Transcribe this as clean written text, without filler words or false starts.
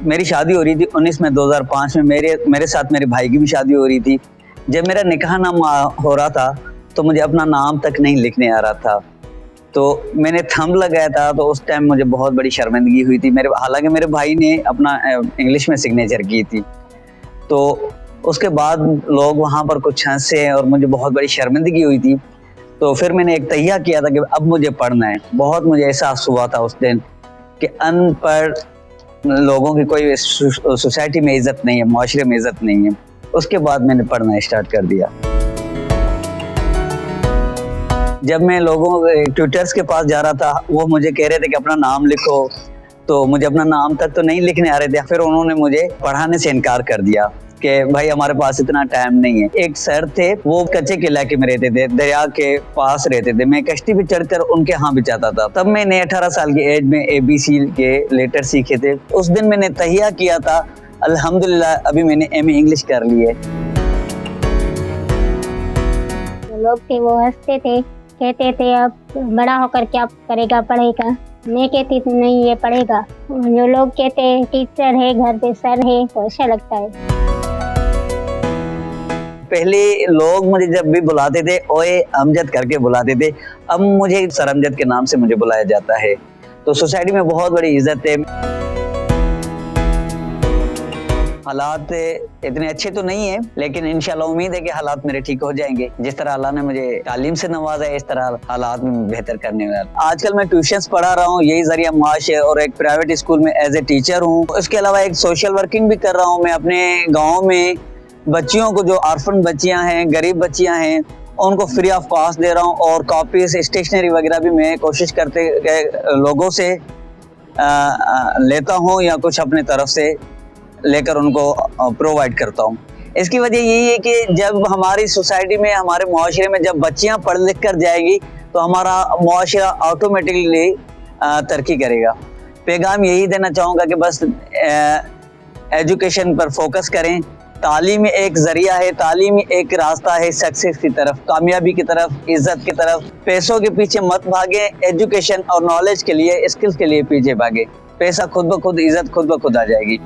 मेरी शादी हो रही थी 19 में 2005 में, मेरे साथ मेरे भाई की भी शादी हो रही थी। जब मेरा निकाह नामा हो रहा था तो मुझे अपना नाम तक नहीं लिखने आ रहा था, तो मैंने थंब लगाया था। तो उस टाइम मुझे बहुत बड़ी शर्मिंदगी हुई थी। हालांकि मेरे भाई ने अपना इंग्लिश में सिग्नेचर की थी, तो उसके बाद लोग वहाँ पर कुछ हंसे और मुझे बहुत बड़ी शर्मिंदगी हुई थी। तो फिर मैंने एक तहिया किया था कि अब मुझे पढ़ना है। बहुत मुझे एहसास हुआ था उस दिन कि अनपढ़ लोगों की कोई सोसाइटी में इज्जत नहीं है, मुआशरे में इज्जत नहीं है। उसके बाद मैंने पढ़ना स्टार्ट कर दिया। जब मैं लोगों ट्यूटर्स के पास जा रहा था, वो मुझे कह रहे थे कि अपना नाम लिखो, तो मुझे अपना नाम तक तो नहीं लिखने आ रहे थे। फिर उन्होंने मुझे पढ़ाने से इनकार कर दिया कि भाई हमारे पास इतना टाइम नहीं है। एक सर थे, वो कच्चे के इलाके में रहते थे, दरिया के पास रहते थे। मैं कश्ती पे चढ़कर उनके यहाँ भी जाता था। तब मैंने 18 साल की एज में ABC के लेटर सीखे थे। उस दिन मैंने तहिया किया था। अल्हम्दुलिल्लाह अभी मैंने MA इंग्लिश कर ली है। लोग थे वो हंसते थे, कहते थे अब बड़ा होकर क्या करेगा, पढ़ेगा। मैं कहती थी नहीं, ये पढ़ेगा। जो लोग कहते हैं टीचर है, घर पे सर है, तो अच्छा लगता है। पहले लोग मुझे जब भी बुलाते थे ओए अमजद करके बुलाते थे, अब मुझे सर अमजद के नाम से मुझे बुलाया जाता है। तो सोसाइटी में बहुत बड़ी इज्जत है। हालात इतने अच्छे तो नहीं है, लेकिन इंशाल्लाह उम्मीद है कि हालात मेरे ठीक हो जाएंगे। जिस तरह अल्लाह ने मुझे तालीम से नवाजा है, इस तरह हालात में बेहतर करने वाला। आजकल मैं ट्यूशंस पढ़ा रहा हूँ, यही जरिया माश है, और एक प्राइवेट स्कूल में एज ए टीचर हूँ। इसके अलावा एक सोशल वर्किंग भी कर रहा हूँ मैं अपने गाँव में। बच्चियों को, जो ऑर्फन बच्चियां हैं, गरीब बच्चियां हैं, उनको फ्री ऑफ कॉस्ट दे रहा हूं। और कॉपीज, स्टेशनरी वगैरह भी मैं कोशिश करते लोगों से लेता हूं या कुछ अपने तरफ से लेकर उनको प्रोवाइड करता हूं। इसकी वजह यही है कि जब हमारी सोसाइटी में, हमारे मुआशरे में जब बच्चियां पढ़ लिख कर जाएगी तो हमारा मुआशरा ऑटोमेटिकली तरक्की करेगा। पैगाम यही देना चाहूँगा कि बस एजुकेशन पर फोकस करें। तालीम एक जरिया है, तालीम एक रास्ता है सक्सेस की तरफ, कामयाबी की तरफ, इज्जत की तरफ। पैसों के पीछे मत भागे, एजुकेशन और नॉलेज के लिए, स्किल्स के लिए पीछे भागे। पैसा खुद ब खुद, इज्जत खुद ब खुद आ जाएगी।